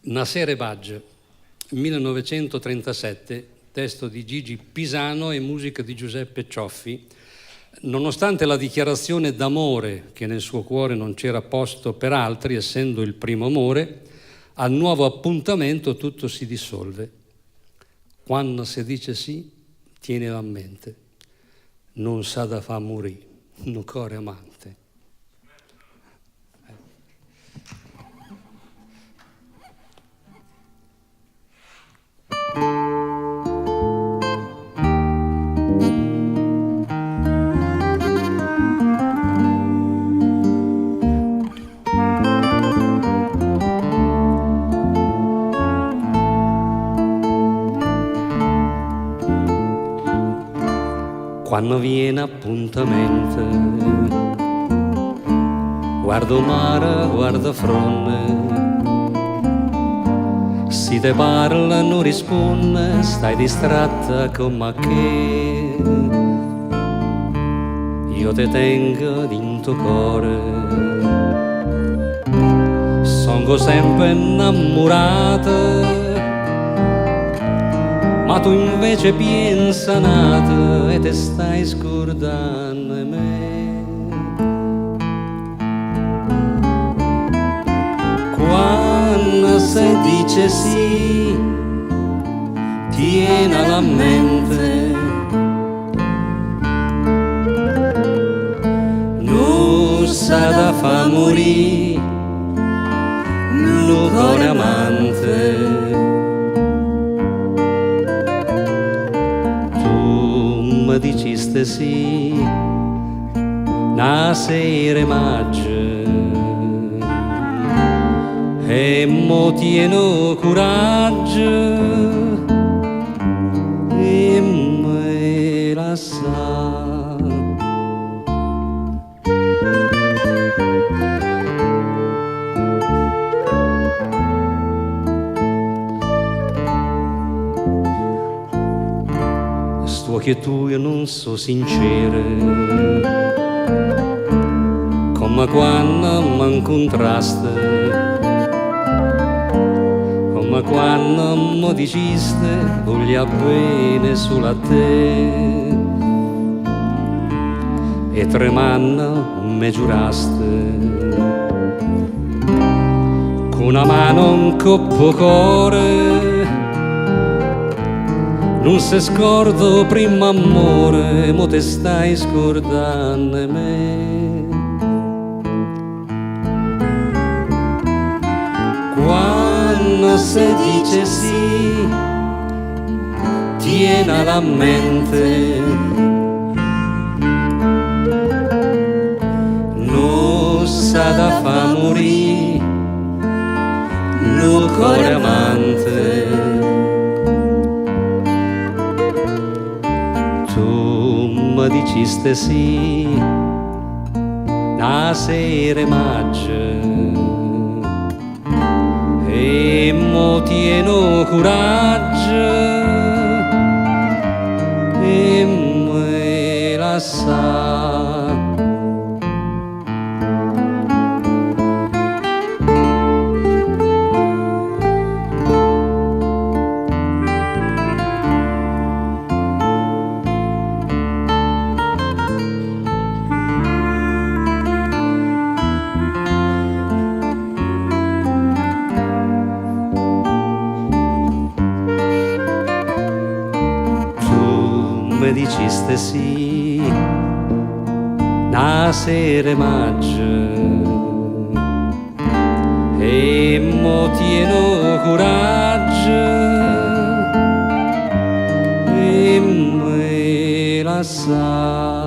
Nasere Badge, 1937, testo di Gigi Pisano e musica di Giuseppe Cioffi. Nonostante la dichiarazione d'amore che nel suo cuore non c'era posto per altri, essendo il primo amore, al nuovo appuntamento tutto si dissolve. Quando si dice sì, tienilo a mente, non sa da fa morì, un cuore amante. Quando viene appuntamento, guardo mare, guardo fronte, si te parla non risponde, stai distratta come che io te tengo dentro cuore, sono sempre innamorata. Ma tu invece pensa nata e te stai scordando me. Quando si dice sì, tieni alla mente, non sa da fa morì, un cuore amante. Mi diciste sì, una sera maggio, e mo tieno coraggio e me la sa. Che tu io non so sincere, come quando mi incontraste, come quando mi diciste voglio bene solo a te, e tremando mi giuraste con una mano un coppo cuore. Non si scordo prima amore, mo te stai scordando me. Quando si dice sì, tieni alla mente, non sa da fa morì, un cuore amante. Mi diciste sì, una sera maggio, e mo tieno coraggio e me la sa. Mi diciste sì, una sera maggio, e mo tieno coraggio e me la sa.